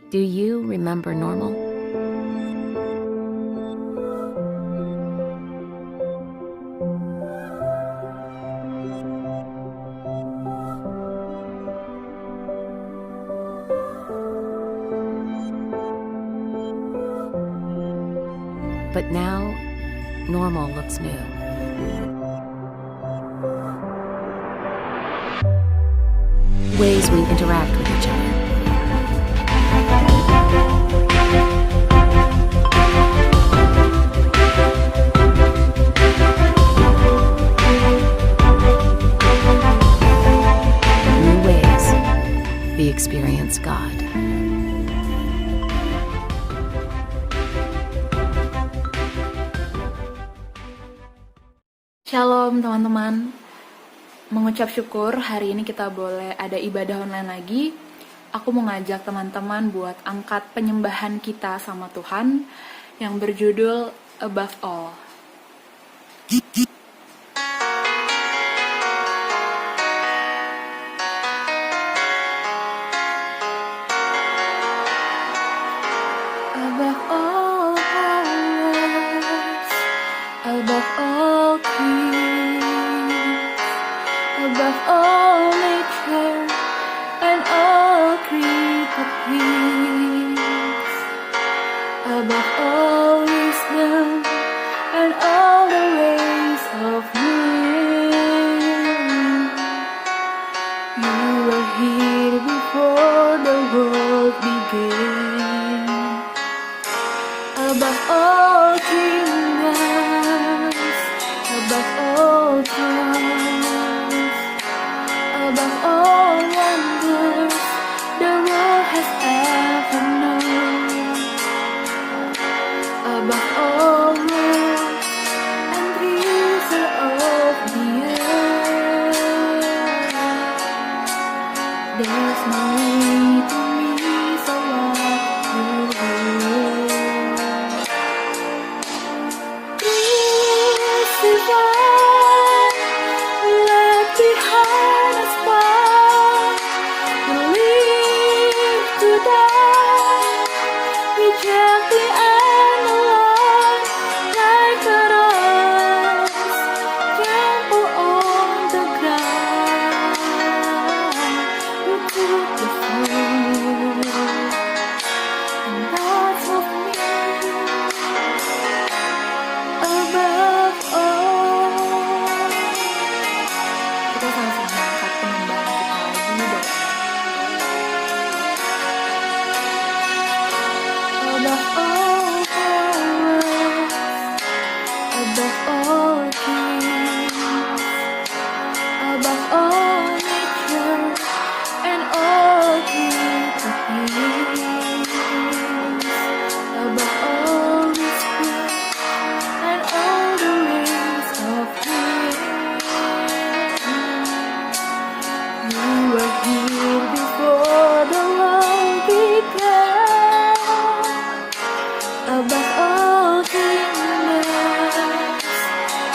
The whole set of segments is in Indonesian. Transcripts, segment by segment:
Do you remember normal? But now, normal looks new. Ways we interact with each other. New ways we experience God. Shalom teman-teman, mengucap syukur hari ini kita boleh ada ibadah online lagi. Aku mau ngajak teman-teman buat angkat penyembahan kita sama Tuhan yang berjudul Above All. Above all powers, above all kings, above all nature and all created things, above all wisdom and all the ways of men. You were here before the world began. Above all kingdoms, above all thrones, above all wonders the world has ever known, above all worlds and treasure of the earth. There's no way to miss what you hold. Left behind us far, we live to die, rejected and alone, like a rose, trample on the ground. You took the fall, and that's of me. Above all, kita sama-sama angkat penyembahan kita lagi deh. Above all powers, above all kings, above all nature and all created things, above all wisdom and all the ways of men. You were here before the world began. Above all kingdoms,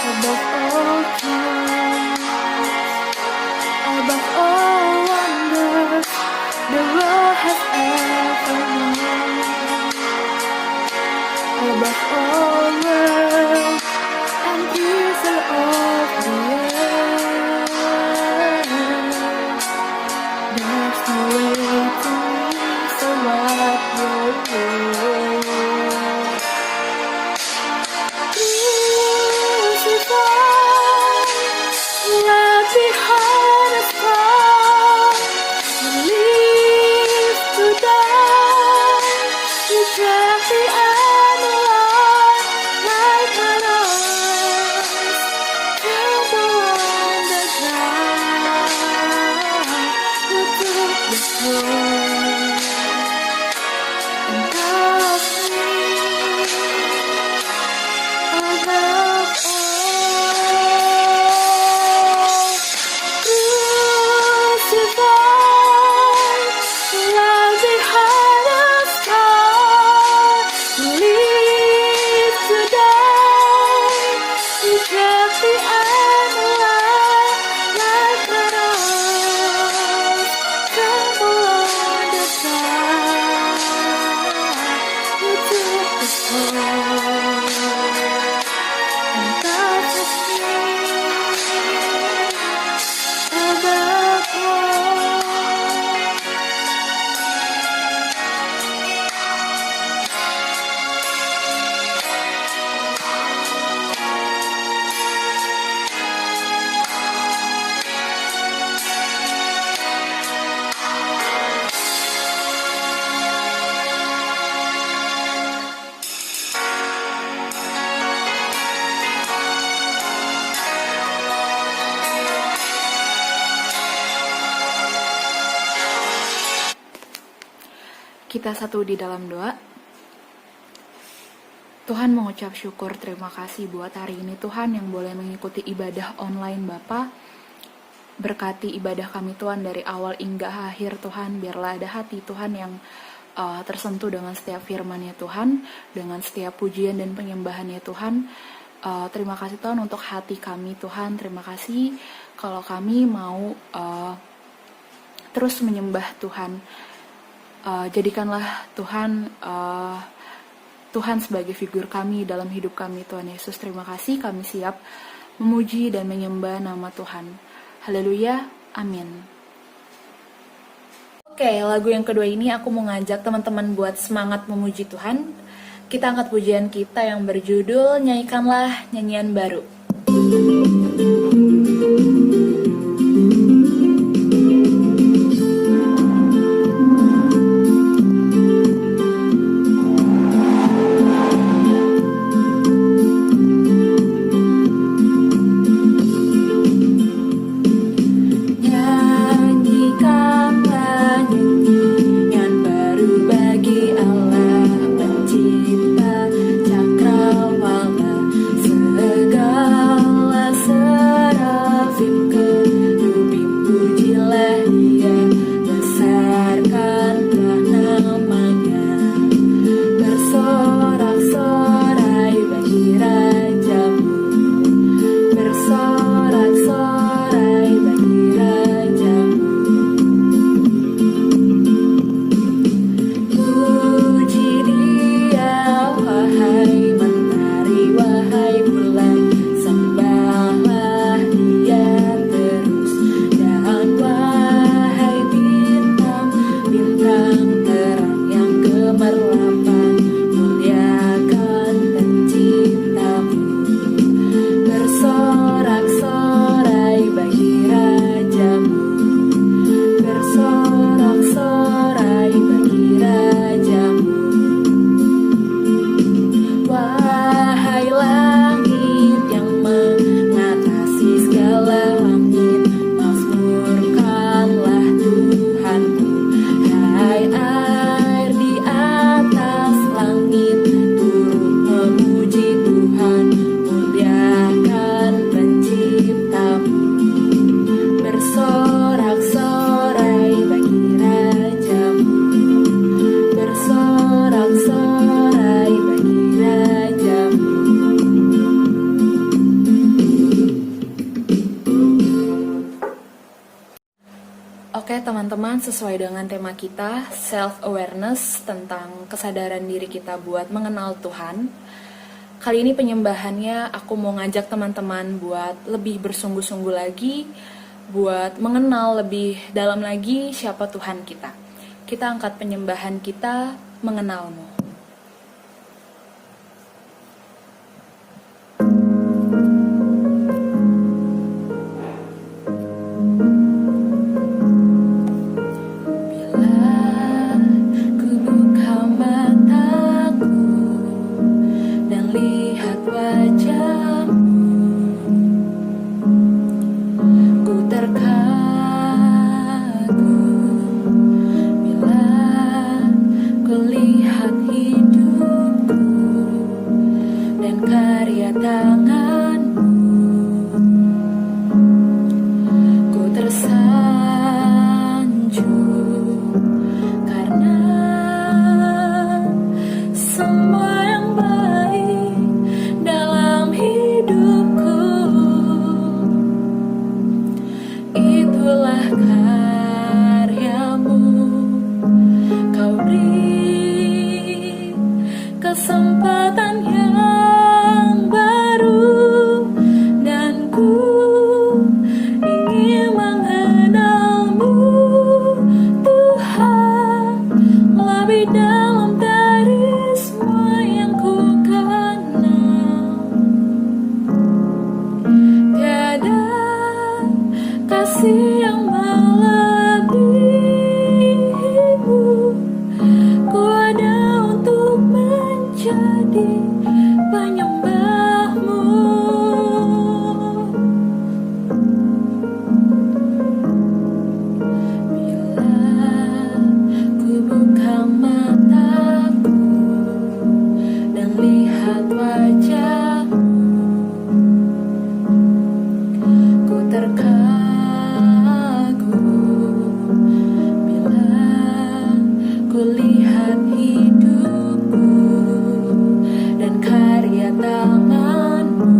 above all thrones, above all wonders the world has ever known, above all worlds and treasure of the earth. There's no way to miss what you're worth. Crucified, left behind us far, we live to die, rejected and alone, like a rose, trample on the ground. You took the fall, Kita satu di dalam doa. Tuhan, mengucap syukur, terima kasih buat hari ini Tuhan yang boleh mengikuti ibadah online Bapa. Berkati ibadah kami Tuhan dari awal hingga akhir Tuhan. Biarlah ada hati Tuhan yang tersentuh dengan setiap firman-Nya Tuhan, dengan setiap pujian dan penyembahan-Nya Tuhan. Terima kasih Tuhan untuk hati kami Tuhan. Terima kasih kalau kami mau terus menyembah Tuhan. Jadikanlah Tuhan Tuhan sebagai figur kami dalam hidup kami Tuhan Yesus. Terima kasih, kami siap memuji dan menyembah nama Tuhan. Haleluya, amin. Oke, lagu yang kedua ini aku mau ngajak teman-teman buat semangat memuji Tuhan. Kita angkat pujian kita yang berjudul Nyanyikanlah Nyanyian Baru. Oke teman-teman, sesuai dengan tema kita, self-awareness, tentang kesadaran diri kita buat mengenal Tuhan. Kali ini penyembahannya aku mau ngajak teman-teman buat lebih bersungguh-sungguh lagi, buat mengenal lebih dalam lagi siapa Tuhan kita. Kita angkat penyembahan kita, mengenalmu. Kesempatan yang baru, dan ku ingin mengenalmu Tuhan lebih dalam dari semua yang ku kenal. Tiada kasih yang melebihimu, ku ada untuk menjadi melihat hidupku dan karya tanganmu,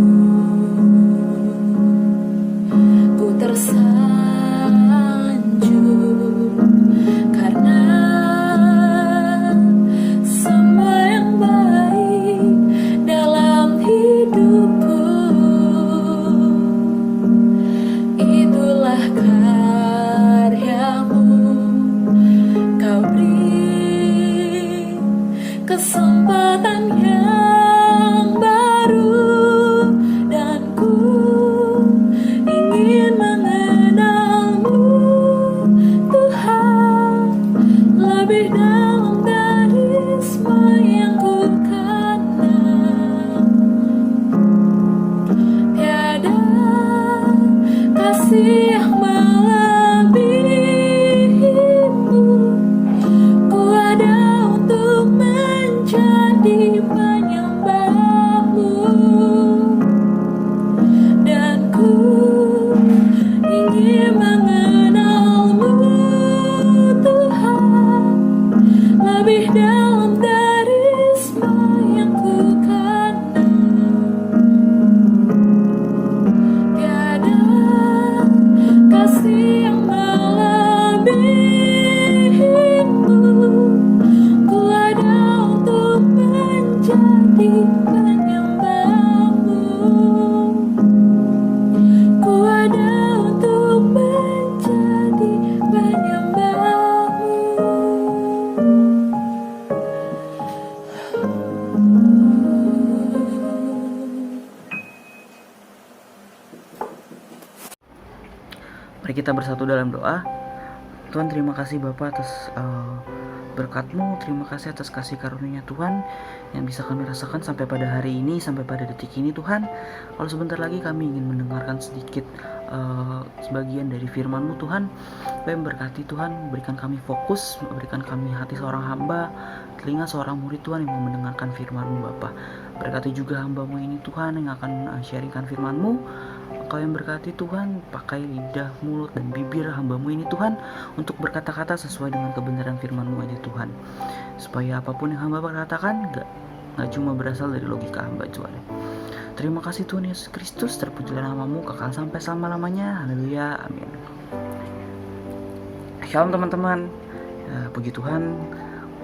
ku tersanjung karena semua yang baik dalam hidupku itulah karyamu. Kau beri kesempatan yang baru dan ku ingin mengenalmu, Tuhan, lebih dalam dari semua yang ku kenal. Tiada kasih yang melebihimu. Ku ada untuk menjadi penyembahmu, dan ku ingin mengenalmu, Tuhan, lebih dalam dari semua yang ku kenal. Tiada kasih yang melebihimu. Ku ada untuk menjadi penyembahmu. Ku ada untuk menjadi penyembahmu. Mari kita bersatu dalam doa. Tuhan, terima kasih Bapa atas berkat-Mu, terima kasih atas kasih karunia Tuhan yang bisa kami rasakan sampai pada hari ini, sampai pada detik ini Tuhan. Kalau sebentar lagi kami ingin mendengarkan sedikit sebagian dari firman-Mu Tuhan, Kami berkati Tuhan, berikan kami fokus, berikan kami hati seorang hamba, telinga seorang murid Tuhan yang mau mendengarkan firman-Mu Bapa. Berkati juga hamba-Mu ini Tuhan yang akan sharingkan firman-Mu. Engkau yang berkati Tuhan, pakai lidah, mulut, dan bibir hamba-Mu ini Tuhan untuk berkata-kata sesuai dengan kebenaran firman-Mu aja Tuhan. Supaya apapun yang hamba katakan gak cuma berasal dari logika hamba Tuhan. Terima kasih Tuhan Yesus Kristus, terpujilah nama-Mu kekal sampai selama-lamanya. Haleluya, amin. Shalom teman-teman, puji Tuhan,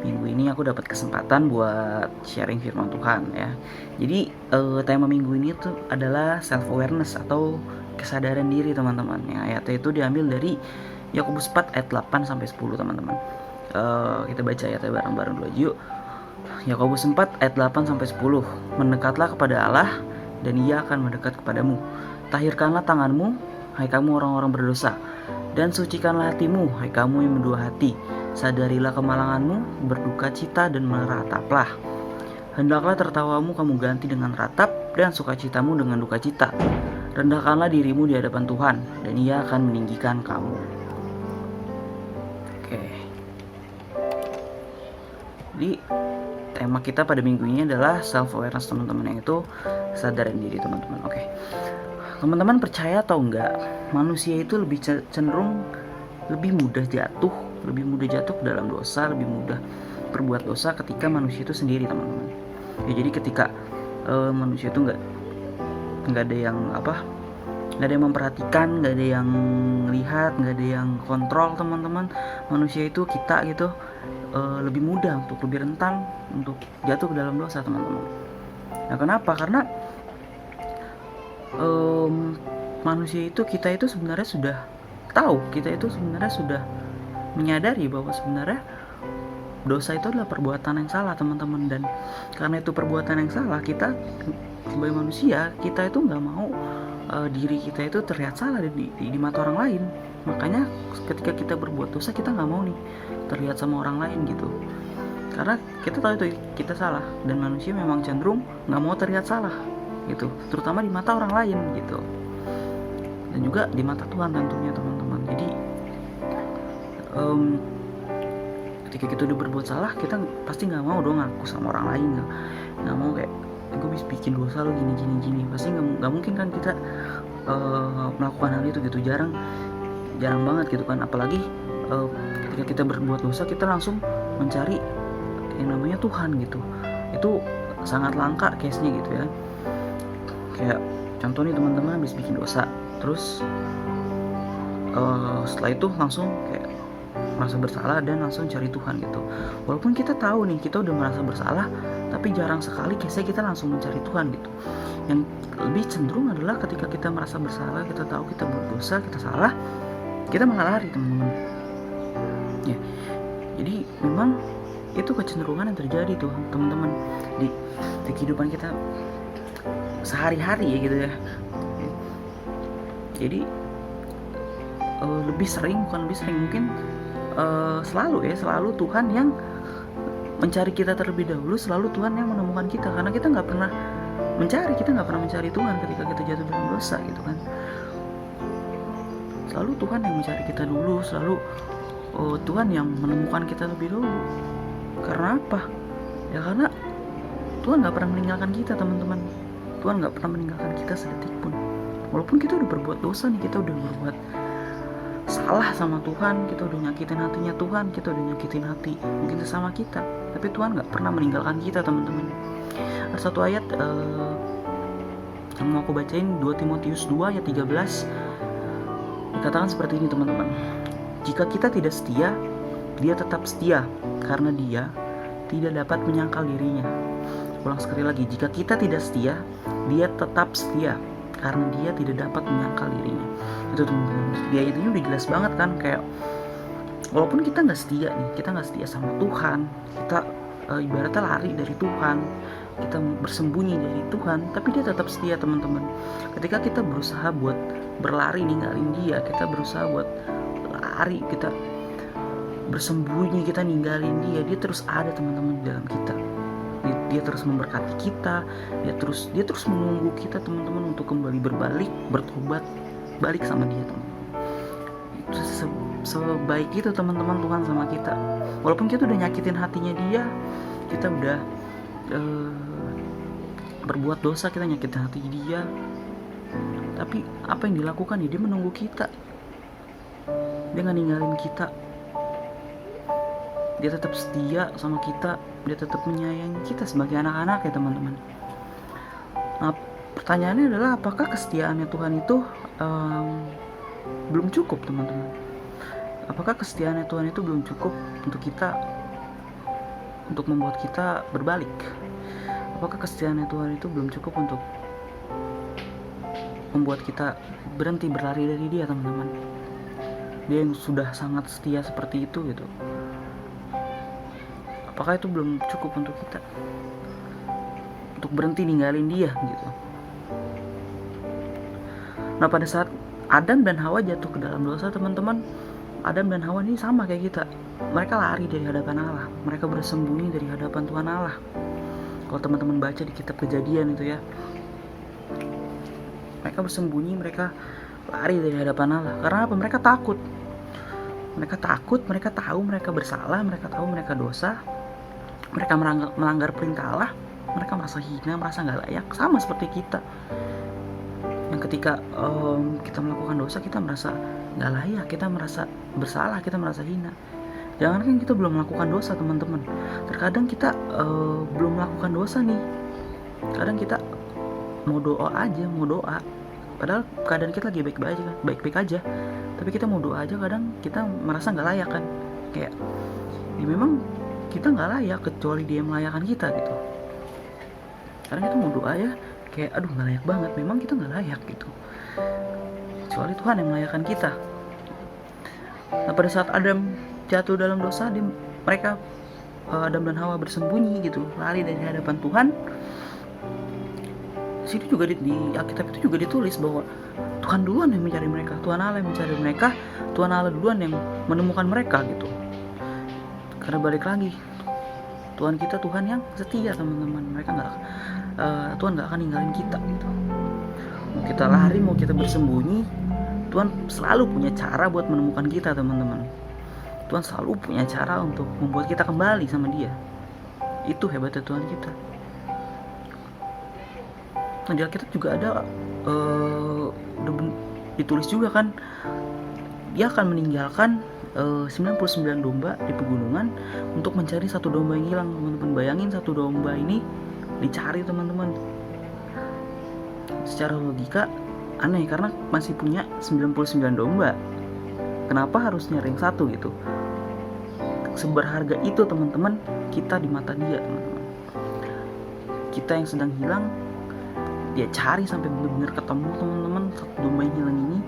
minggu ini aku dapat kesempatan buat sharing firman Tuhan ya. Jadi tema minggu ini tuh adalah self awareness atau kesadaran diri teman-teman ya. Ayatnya itu diambil dari Yakobus 4 ayat 8 sampai 10 teman-teman. Kita baca ayatnya bareng-bareng dulu yuk. Yakobus 4 ayat 8 sampai 10. Mendekatlah kepada Allah dan Ia akan mendekat kepadamu. Tahirkanlah tanganmu, hai kamu orang-orang berdosa, dan sucikanlah hatimu, hai kamu yang mendua hati. Sadarilah kemalanganmu, berduka cita dan merataplah. Hendaklah tertawamu kamu ganti dengan ratap, dan sukacitamu dengan duka cita. Rendahkanlah dirimu di hadapan Tuhan, dan Ia akan meninggikan kamu. Oke. Jadi tema kita pada minggu ini adalah self awareness teman-teman, yang itu kesadaran diri teman-teman. Oke. Teman-teman percaya atau enggak, manusia itu lebih cenderung lebih mudah jatuh ke dalam dosa, lebih mudah berbuat dosa ketika manusia itu sendiri teman-teman. Ya, jadi ketika manusia itu nggak ada yang memperhatikan, nggak ada yang lihat, nggak ada yang kontrol teman-teman, manusia itu kita gitu lebih mudah untuk lebih rentan untuk jatuh ke dalam dosa teman-teman. Nah kenapa? Karena manusia itu kita itu sebenarnya sudah tahu, kita itu sebenarnya sudah menyadari bahwa sebenarnya dosa itu adalah perbuatan yang salah teman-teman, dan karena itu perbuatan yang salah, kita sebagai manusia kita itu nggak mau diri kita itu terlihat salah di mata orang lain. Makanya ketika kita berbuat dosa kita nggak mau nih terlihat sama orang lain gitu, karena kita tahu itu kita salah, dan manusia memang cenderung nggak mau terlihat salah gitu, terutama di mata orang lain gitu, dan juga di mata Tuhan tentunya teman-teman. Jadi ketika kita udah berbuat salah, kita pasti nggak mau dong ngaku sama orang lain, nggak mau kayak gue bisa bikin dosa lo gini, pasti nggak mungkin kan kita melakukan hal itu gitu, jarang banget gitu kan. Apalagi ketika kita berbuat dosa, kita langsung mencari yang namanya Tuhan gitu. Itu sangat langka case-nya gitu ya. Kayak contoh nih, teman-teman habis bikin dosa, terus setelah itu langsung kayak merasa bersalah dan langsung cari Tuhan gitu. Walaupun kita tahu nih kita udah merasa bersalah, tapi jarang sekali case-nya kita langsung mencari Tuhan gitu. Yang lebih cenderung adalah ketika kita merasa bersalah, kita tahu kita berdosa, kita salah, kita malah lari, teman-teman. Ya, jadi memang itu kecenderungan yang terjadi tuh, teman-teman, di kehidupan kita sehari-hari ya gitu ya. Jadi mungkin selalu Tuhan yang mencari kita terlebih dahulu, selalu Tuhan yang menemukan kita, karena kita nggak pernah mencari Tuhan ketika kita jatuh dalam dosa gitu kan. Selalu Tuhan yang mencari kita dulu, selalu Tuhan yang menemukan kita lebih dulu. Karena apa? Ya karena Tuhan nggak pernah meninggalkan kita, teman-teman. Tuhan nggak pernah meninggalkan kita sedetik pun. Walaupun kita udah berbuat dosa nih, kita udah berbuat salah sama Tuhan, kita udah nyakitin hatinya Tuhan, kita udah nyakitin hati mungkin sesama kita, tapi Tuhan nggak pernah meninggalkan kita, teman-teman. Ada satu ayat yang mau aku bacain, 2 Timotius 2 ayat 13, dikatakan seperti ini, teman-teman. Jika kita tidak setia, Dia tetap setia, karena Dia tidak dapat menyangkal dirinya. Ulang sekali lagi, jika kita tidak setia, Dia tetap setia, karena Dia tidak dapat menyangkal dirinya. Itu, teman-teman. Di ayat ini udah jelas banget kan, kayak walaupun kita nggak setia nih, kita nggak setia sama Tuhan, kita ibaratnya lari dari Tuhan, kita bersembunyi dari Tuhan, tapi Dia tetap setia, teman-teman. Ketika kita berusaha buat berlari ninggalin Dia, kita berusaha buat lari, kita bersembunyi, kita ninggalin Dia, Dia terus ada, teman-teman, di dalam kita. Dia terus memberkati kita, dia terus menunggu kita, teman-teman, untuk kembali bertobat, balik sama Dia, teman-teman. Itu sebaik itu, teman-teman, Tuhan sama kita. Walaupun kita udah nyakitin hatinya Dia, kita udah berbuat dosa, kita nyakitin hati Dia, tapi apa yang dilakukan ya, Dia menunggu kita. Dia nggak ninggalin kita. Dia tetap setia sama kita, Dia tetap menyayangi kita sebagai anak-anak ya, teman-teman. Nah, pertanyaannya adalah apakah kesetiaannya Tuhan itu belum cukup, teman-teman? Apakah kesetiaannya Tuhan itu belum cukup untuk kita, untuk membuat kita berbalik? Apakah kesetiaannya Tuhan itu belum cukup untuk membuat kita berhenti berlari dari Dia, teman-teman? Dia yang sudah sangat setia seperti itu gitu. Apakah itu belum cukup untuk kita, untuk berhenti ninggalin Dia gitu? Nah, pada saat Adam dan Hawa jatuh ke dalam dosa, teman-teman, Adam dan Hawa ini sama kayak kita. Mereka lari dari hadapan Allah, mereka bersembunyi dari hadapan Tuhan Allah. Kalau teman-teman baca di kitab Kejadian itu ya, mereka bersembunyi, mereka lari dari hadapan Allah. Karena apa? Mereka takut, mereka tahu mereka bersalah, mereka tahu mereka dosa, mereka melanggar perintah Allah, mereka merasa hina, merasa gak layak, sama seperti kita. Yang ketika kita melakukan dosa, kita merasa gak layak, kita merasa bersalah, kita merasa hina. Jangankan kita belum melakukan dosa, teman-teman, terkadang kita belum melakukan dosa nih, kadang kita mau doa, padahal keadaan kita lagi baik-baik aja, tapi kita mau doa aja, kadang kita merasa gak layak kan. Kayak ya memang kita nggak layak, kecuali Dia melayakkan kita gitu. Karena kita mau doa ya, kayak aduh nggak layak banget, memang kita nggak layak gitu, kecuali Tuhan yang melayakkan kita. Nah, pada saat Adam jatuh dalam dosa, Adam dan Hawa bersembunyi gitu, lari dari hadapan Tuhan. Situ juga di Alkitab itu juga ditulis bahwa Tuhan duluan yang mencari mereka, Tuhan Allah yang mencari mereka, Tuhan Allah duluan yang menemukan mereka gitu. Karena balik lagi, Tuhan kita Tuhan yang setia, teman-teman. Tuhan nggak akan ninggalin kita gitu. Mau kita lari, mau kita bersembunyi, Tuhan selalu punya cara buat menemukan kita, teman-teman. Tuhan selalu punya cara untuk membuat kita kembali sama Dia. Itu hebatnya Tuhan kita. Nah, di Alkitab juga ada ditulis juga kan, Dia akan meninggalkan 99 domba di pegunungan untuk mencari satu domba yang hilang, teman-teman. Bayangin satu domba ini dicari, teman-teman. Secara logika aneh karena masih punya 99 domba. Kenapa harus nyari yang satu gitu? Seberharga itu, teman-teman, kita di mata dia, teman-teman. Kita yang sedang hilang, dia cari sampai benar-benar ketemu, teman-teman, satu domba yang hilang ini.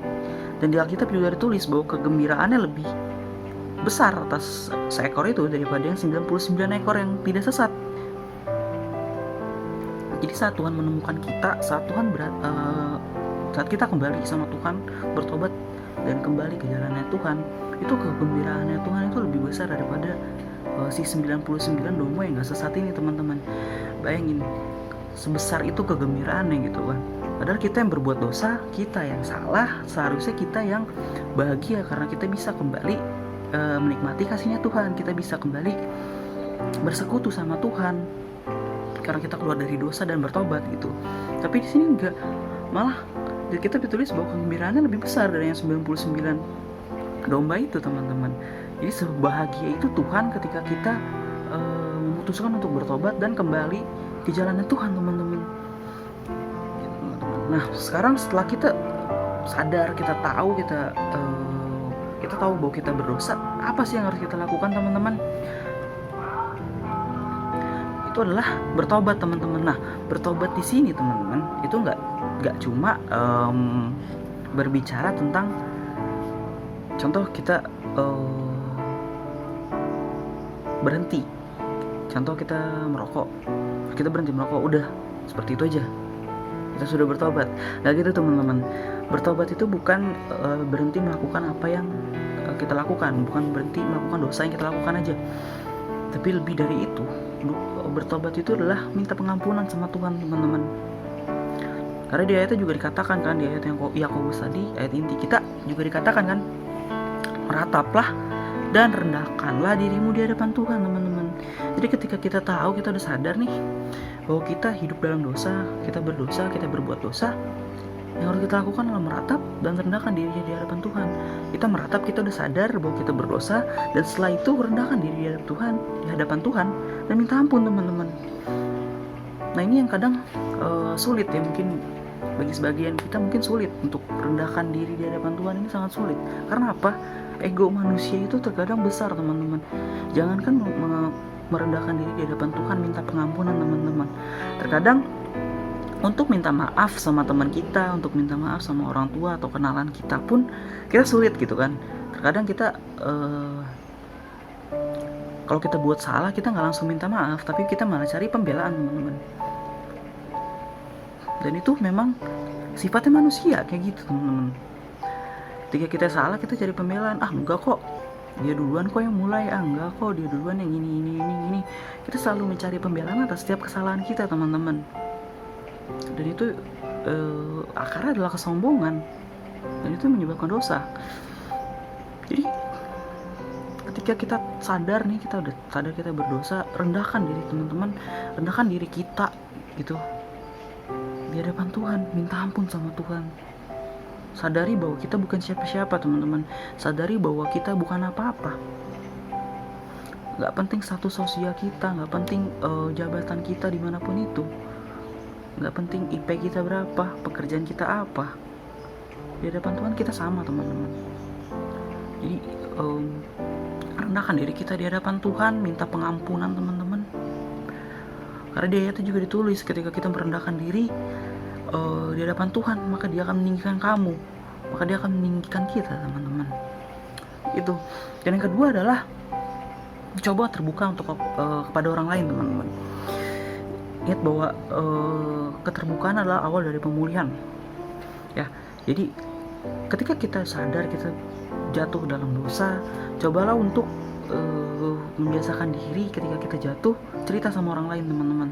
Dan di Alkitab juga ditulis bahwa kegembiraannya lebih besar atas seekor itu daripada yang 99 ekor yang tidak sesat. Jadi saat Tuhan menemukan kita, saat kita kembali sama Tuhan, bertobat dan kembali ke jalannya Tuhan, itu kegembiraannya Tuhan itu lebih besar daripada si 99 domba yang gak sesat ini, teman-teman. Bayangin, sebesar itu kegembiraannya gitu kan. Padahal kita yang berbuat dosa, kita yang salah, seharusnya kita yang bahagia karena kita bisa kembali menikmati kasihnya Tuhan. Kita bisa kembali bersekutu sama Tuhan karena kita keluar dari dosa dan bertobat gitu. Tapi di sini enggak, malah di Alkitab ditulis bahwa kegembiraannya lebih besar dari yang 99 domba itu, teman-teman. Jadi sebahagia itu Tuhan ketika kita memutuskan untuk bertobat dan kembali ke jalannya Tuhan, teman-teman. Nah, sekarang setelah kita sadar, kita tahu bahwa kita berdosa, apa sih yang harus kita lakukan, teman-teman? Itu adalah bertobat, teman-teman. Nah, bertobat di sini, teman-teman, itu nggak cuma berbicara tentang, contoh kita berhenti, contoh kita merokok, kita berhenti merokok, udah seperti itu aja kita sudah bertobat. Nah gitu, teman-teman. Bertobat itu bukan berhenti melakukan apa yang kita lakukan, bukan berhenti melakukan dosa yang kita lakukan aja, tapi lebih dari itu. Bertobat itu adalah minta pengampunan sama Tuhan, teman-teman. Karena di ayatnya juga dikatakan kan, di ayat yang Yakobus tadi, ayat inti kita juga dikatakan kan, merataplah dan rendahkanlah dirimu di hadapan Tuhan, teman-teman. Jadi ketika kita tahu, kita udah sadar nih bahwa kita hidup dalam dosa, kita berdosa, kita berbuat dosa, yang harus kita lakukan adalah meratap dan rendahkan diri di hadapan Tuhan. Kita meratap, kita udah sadar bahwa kita berdosa, dan setelah itu rendahkan diri di hadapan Tuhan dan minta ampun, teman-teman. Nah ini yang kadang sulit ya, mungkin bagi sebagian kita mungkin sulit untuk rendahkan diri di hadapan Tuhan. Ini sangat sulit. Karena apa? Ego manusia itu terkadang besar, teman-teman. Jangankan merendahkan diri di hadapan Tuhan, minta pengampunan, teman-teman. Terkadang untuk minta maaf sama teman kita, untuk minta maaf sama orang tua atau kenalan kita pun kita sulit gitu kan. Terkadang kita kalau kita buat salah, kita nggak langsung minta maaf, tapi kita malah cari pembelaan, teman-teman. Dan itu memang sifatnya manusia kayak gitu, teman-teman. Ketika kita salah, kita cari pembelaan. Enggak kok, dia duluan kok yang mulai. Enggak kok, dia duluan yang ini. Kita selalu mencari pembelaan atas setiap kesalahan kita, teman-teman. Dan itu akarnya adalah kesombongan, dan itu menyebabkan dosa. Jadi ketika kita sadar nih, kita udah sadar kita berdosa, rendahkan diri, teman-teman. Rendahkan diri kita gitu di hadapan Tuhan, minta ampun sama Tuhan. Sadari bahwa kita bukan siapa-siapa, teman-teman. Sadari bahwa kita bukan apa-apa. Gak penting status sosial kita, gak penting jabatan kita dimanapun itu, gak penting IP kita berapa, pekerjaan kita apa. Di hadapan Tuhan kita sama, teman-teman. Jadi rendahkan diri kita di hadapan Tuhan, minta pengampunan, teman-teman. Karena di ayatnya juga ditulis, ketika kita merendahkan diri di hadapan Tuhan, maka Dia akan meninggikan kamu, maka Dia akan meninggikan kita, teman-teman. Itu. Dan yang kedua adalah coba terbuka untuk kepada orang lain, teman-teman. Ingat bahwa keterbukaan adalah awal dari pemulihan. Ya, jadi ketika kita sadar kita jatuh dalam dosa, cobalah untuk membiasakan diri ketika kita jatuh, cerita sama orang lain, teman-teman.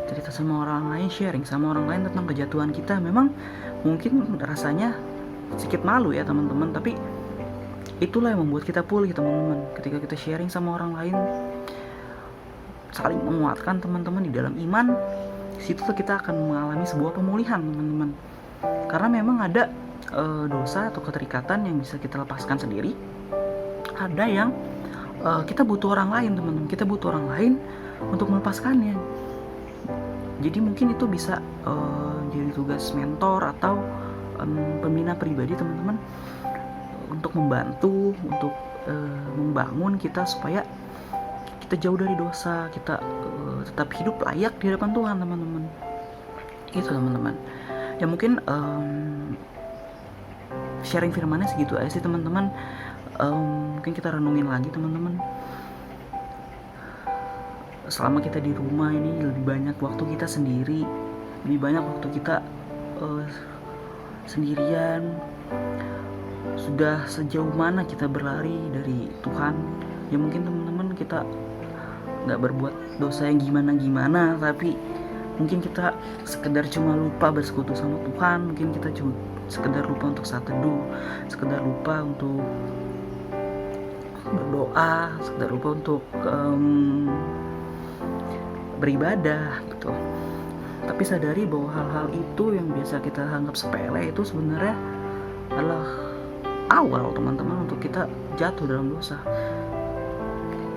Cerita sama orang lain, sharing sama orang lain tentang kejatuhan kita. Memang mungkin rasanya sedikit malu ya, teman-teman, tapi itulah yang membuat kita pulih, teman-teman. Ketika kita sharing sama orang lain, saling menguatkan, teman-teman, di dalam iman, situ kita akan mengalami sebuah pemulihan, teman-teman. Karena memang ada dosa atau keterikatan yang bisa kita lepaskan sendiri, ada yang kita butuh orang lain teman-teman, kita butuh orang lain untuk melepaskannya. Jadi mungkin itu bisa jadi tugas mentor atau pembina pribadi teman-teman, untuk membantu, untuk membangun kita supaya kita jauh dari dosa, kita tetap hidup layak di hadapan Tuhan teman-teman. Itu teman-teman. Ya mungkin sharing firmannya segitu aja sih teman-teman. Mungkin kita renungin lagi teman-teman. Selama kita di rumah ini lebih banyak waktu kita sendiri, lebih banyak waktu kita sendirian. Sudah sejauh mana kita berlari dari Tuhan? Ya mungkin teman-teman kita nggak berbuat dosa yang gimana-gimana, tapi mungkin kita sekedar cuma lupa bersekutu sama Tuhan. Mungkin kita cuma sekedar lupa untuk saat teduh, sekedar lupa untuk berdoa, sekedar lupa untuk beribadah gitu. Tapi sadari bahwa hal-hal itu yang biasa kita anggap sepele itu sebenarnya adalah awal teman-teman untuk kita jatuh dalam dosa.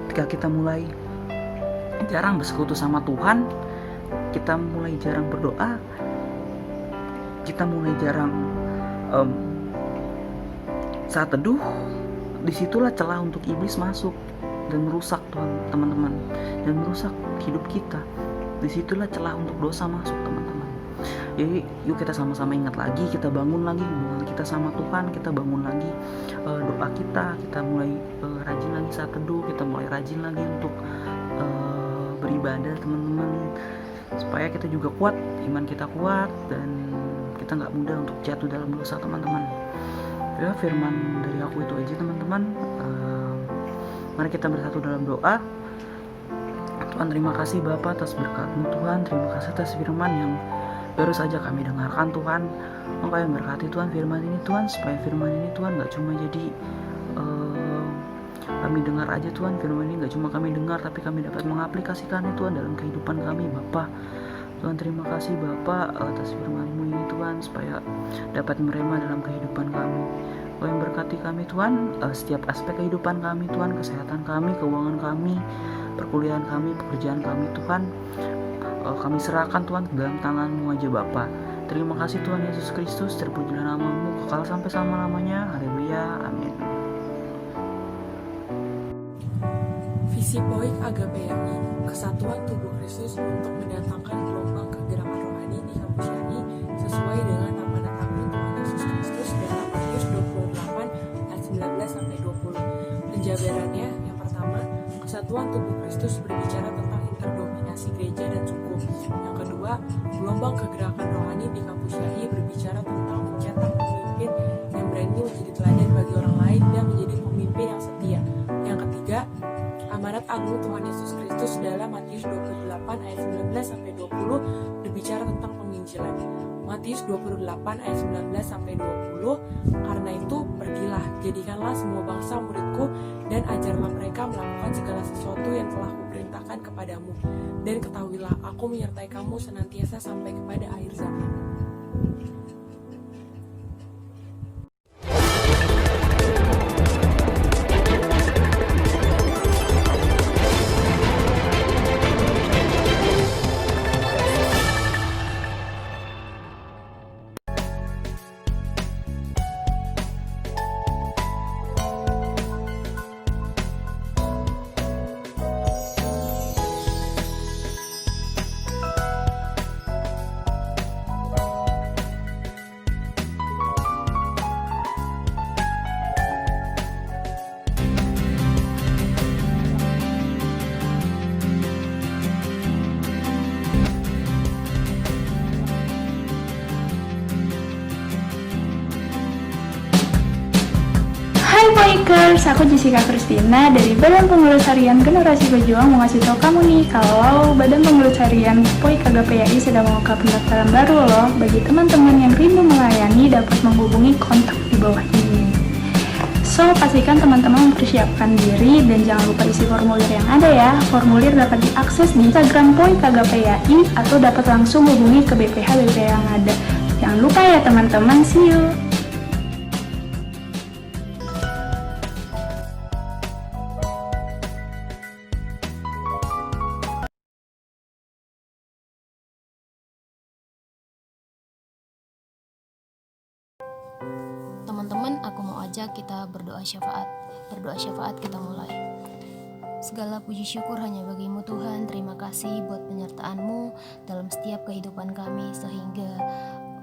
Ketika kita mulai jarang bersekutu sama Tuhan, kita mulai jarang berdoa, kita mulai jarang saat teduh, disitulah celah untuk iblis masuk dan merusak teman-teman, dan merusak hidup kita. Disitulah celah untuk dosa masuk teman-teman. Jadi yuk kita sama-sama ingat lagi, kita bangun lagi hubungan kita sama Tuhan, kita bangun lagi doa kita mulai rajin lagi saat teduh, kita mulai rajin lagi untuk beribadah teman-teman, supaya kita juga kuat, iman kita kuat, dan kita nggak mudah untuk jatuh dalam dosa teman-teman. Ya firman dari aku itu aja teman-teman. Mari kita bersatu dalam doa. Tuhan, terima kasih Bapa atas berkat-Mu Tuhan, terima kasih atas firman yang baru saja kami dengarkan Tuhan. Engkau yang berkati Tuhan firman ini Tuhan, supaya firman ini Tuhan gak cuma jadi kami dengar aja Tuhan, firman ini gak cuma kami dengar, tapi kami dapat mengaplikasikannya Tuhan dalam kehidupan kami Bapa. Tuhan terima kasih Bapa atas firman-Mu ini Tuhan, supaya dapat merema dalam kehidupan kami. Engkau yang berkati kami Tuhan, setiap aspek kehidupan kami Tuhan, kesehatan kami, keuangan kami, perkuliahan kami, pekerjaan kami Tuhan, kami serahkan Tuhan ke dalam tangan-Mu aja Bapa. Terima kasih Tuhan Yesus Kristus, terpujilah nama-Mu kekal sampai selama-lamanya. Haleluya, amin. Visi Poik Agape YAI, kesatuan tubuh Kristus untuk mendatangkan gelombang kegerakan rohani di kampus YAI sesuai dengan amanat agung Tuhan Yesus Kristus dalam Matius 28 ayat 19-20. Penjabarannya yang pertama, kesatuan tubuh Kristus berbicara tentang interdominasi gereja dan suku. Yang kedua, gelombang kegerakan rohani di kampus YAI berbicara tentang mencetak pemimpin yang berani menjadi teladan bagi orang lain dan menjadi pemimpin yang setia. Yang ketiga, amanat agung Tuhan Yesus Kristus dalam Matius 28 ayat 19-20 berbicara tentang penginjilan. Matius 28 ayat 19-20, karena itu pergilah, jadikanlah semua bangsa muridku, dan ajarlah mereka melakukan segala sesuatu yang telah kuperintahkan kepadamu. Dan ketahuilah, aku menyertai kamu senantiasa sampai kepada akhir zaman. Hai Poikers, aku Jessica Kristina dari Badan Pengurus Harian Generasi Pejuang mau ngasih tau kamu nih kalau Badan Pengurus Harian Poik Agape YAI sedang membuka pendaftaran baru loh. Bagi teman-teman yang rindu melayani dapat menghubungi kontak di bawah ini. So, pastikan teman-teman mempersiapkan diri dan jangan lupa isi formulir yang ada ya. Formulir dapat diakses di Instagram Poik Agape YAI atau dapat langsung hubungi ke BPH yang ada. Jangan lupa ya teman-teman, see you! aku mau ajak kita berdoa syafaat. Berdoa syafaat kita mulai. Segala puji syukur hanya bagimu Tuhan. Terima kasih buat penyertaan-Mu dalam setiap kehidupan kami, sehingga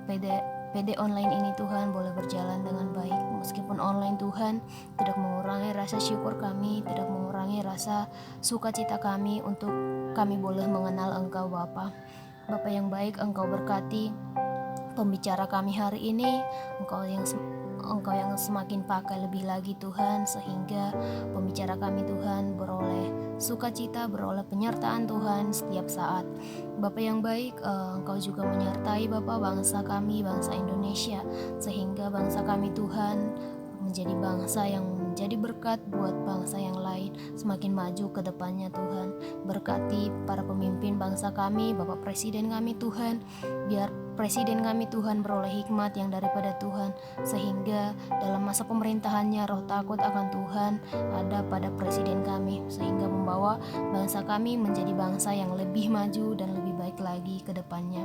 PD online ini Tuhan boleh berjalan dengan baik. Meskipun online Tuhan tidak mengurangi rasa syukur kami, tidak mengurangi rasa sukacita kami untuk kami boleh mengenal Engkau Bapa. Bapa yang baik, Engkau berkati pembicara kami hari ini. Engkau yang semakin pakai lebih lagi Tuhan, sehingga pembicara kami Tuhan beroleh sukacita, beroleh penyertaan Tuhan setiap saat. Bapa yang baik, Engkau juga menyertai Bapa bangsa kami, bangsa Indonesia, sehingga bangsa kami Tuhan menjadi bangsa yang menjadi berkat buat bangsa yang lain, semakin maju ke depannya Tuhan. Berkati para pemimpin bangsa kami, Bapak Presiden kami Tuhan, biar Presiden kami Tuhan beroleh hikmat yang daripada Tuhan, sehingga dalam masa pemerintahannya roh takut akan Tuhan ada pada Presiden kami, sehingga membawa bangsa kami menjadi bangsa yang lebih maju dan lebih baik lagi ke depannya.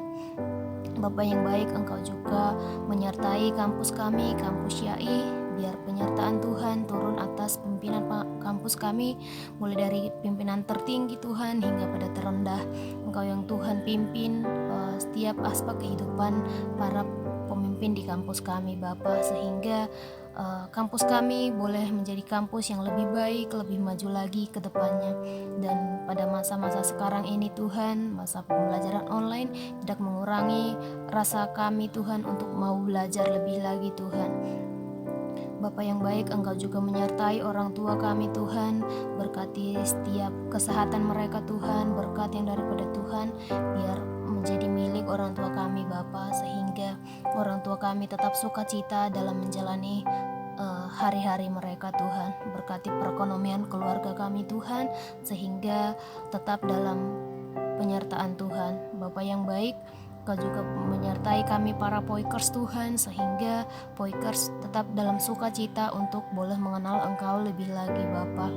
Bapak yang baik, Engkau juga menyertai kampus kami, kampus YAI, biar penyertaan Tuhan turun atas pimpinan kampus kami, mulai dari pimpinan tertinggi Tuhan hingga pada terendah. Engkau yang Tuhan pimpin setiap aspek kehidupan para pemimpin di kampus kami Bapa, sehingga kampus kami boleh menjadi kampus yang lebih baik, lebih maju lagi ke depannya. Dan pada masa-masa sekarang ini Tuhan, masa pembelajaran online tidak mengurangi rasa kami Tuhan untuk mau belajar lebih lagi Tuhan. Bapa yang baik, Engkau juga menyertai orang tua kami Tuhan, berkati setiap kesehatan mereka Tuhan, berkat yang daripada Tuhan biar menjadi milik orang tua kami Bapa, sehingga orang tua kami tetap sukacita dalam menjalani hari-hari mereka Tuhan. Berkati perekonomian keluarga kami Tuhan, sehingga tetap dalam penyertaan Tuhan. Bapa yang baik, Kau juga menyertai kami para Poikers Tuhan, sehingga Poikers tetap dalam sukacita untuk boleh mengenal Engkau lebih lagi Bapa.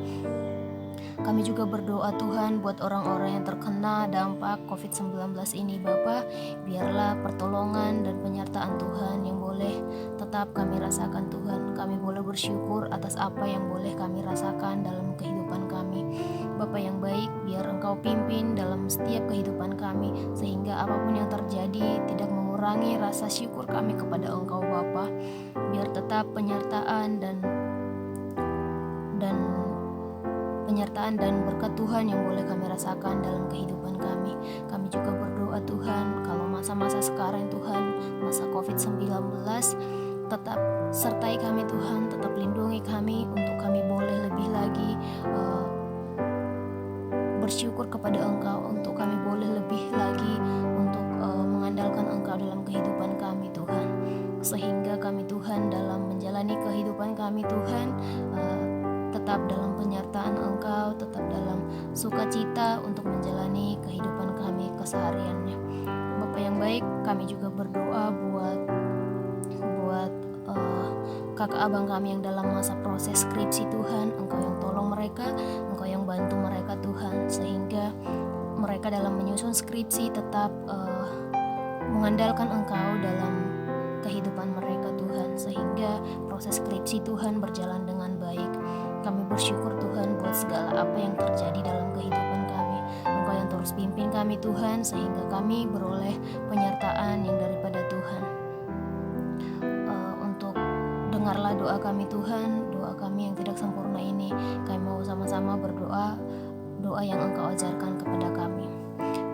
Kami juga berdoa Tuhan buat orang-orang yang terkena dampak COVID-19 ini Bapa. Biarlah pertolongan dan penyertaan Tuhan yang boleh tetap kami rasakan Tuhan. Kami boleh bersyukur atas apa yang boleh kami rasakan dalam kehidupan kami. Bapa yang baik, biar Engkau pimpin dalam setiap kehidupan kami, sehingga apapun yang terjadi tidak mengurangi rasa syukur kami kepada Engkau Bapa. Biar tetap penyertaan dan berkat Tuhan yang boleh kami rasakan dalam kehidupan kami. Kami juga berdoa Tuhan, kalau masa-masa sekarang Tuhan, masa COVID-19, tetap sertai kami Tuhan, tetap lindungi kami untuk kami boleh lebih lagi bersyukur kepada Engkau, untuk kami boleh lebih lagi untuk mengandalkan Engkau dalam kehidupan kami Tuhan, sehingga kami Tuhan dalam menjalani kehidupan kami Tuhan tetap dalam penyertaan Engkau, tetap dalam sukacita untuk menjalani kehidupan kami kesehariannya. Bapa yang baik, kami juga berdoa buat kakak abang kami yang dalam masa proses skripsi Tuhan. Engkau yang tolong mereka, Engkau yang bantu mereka Tuhan, sehingga mereka dalam menyusun skripsi tetap mengandalkan Engkau dalam kehidupan mereka Tuhan, sehingga proses skripsi Tuhan berjalan dengan baik. Kami bersyukur Tuhan buat segala apa yang terjadi dalam kehidupan kami. Engkau yang terus pimpin kami Tuhan, sehingga kami beroleh penyertaan yang daripada Tuhan. Dengarlah doa kami Tuhan, doa kami yang tidak sempurna ini. Kami mau sama-sama berdoa, doa yang Engkau ajarkan kepada kami.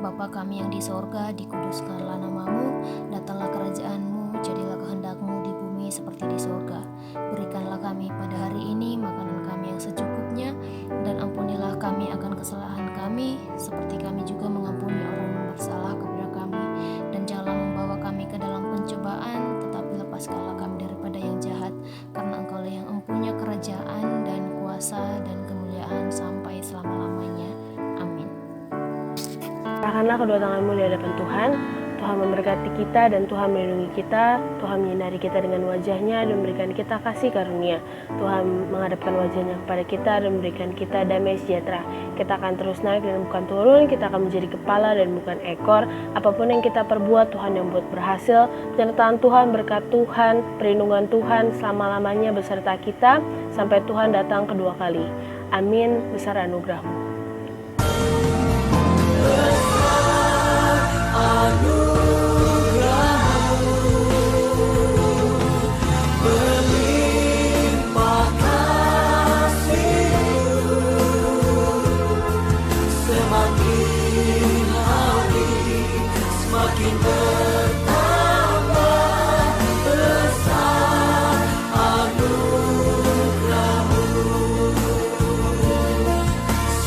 Bapa kami yang di sorga, dikuduskanlah namamu, datanglah kerajaan-Mu, jadilah kehendak-Mu di bumi seperti di sorga. Berikanlah kami pada hari ini makanan kami yang secukupnya, dan ampunilah kami akan kesalahan kami, seperti kami juga mengampuni orang yang bersalah kepada kami. Dan janganlah membawa kami ke dalam pencobaan, tetapi lepaskanlah kami daripada yang jahat, karena Engkaulah yang empunya kerajaan dan kuasa dan kemuliaan sampai selama-lamanya. Amin. Serahkanlah kedua tanganmu di hadapan Tuhan, Tuhan memberkati kita dan Tuhan melindungi kita, Tuhan menyinari kita dengan wajah-Nya dan memberikan kita kasih karunia. Tuhan menghadapkan wajah-Nya kepada kita dan memberikan kita damai sejahtera. Kita akan terus naik dan bukan turun, kita akan menjadi kepala dan bukan ekor. Apapun yang kita perbuat, Tuhan yang buat berhasil. Penyertaan Tuhan, berkat Tuhan, perlindungan Tuhan selama-lamanya beserta kita sampai Tuhan datang kedua kali. Amin, besar anugerah-Mu.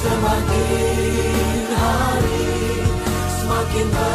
Semakin hari semakin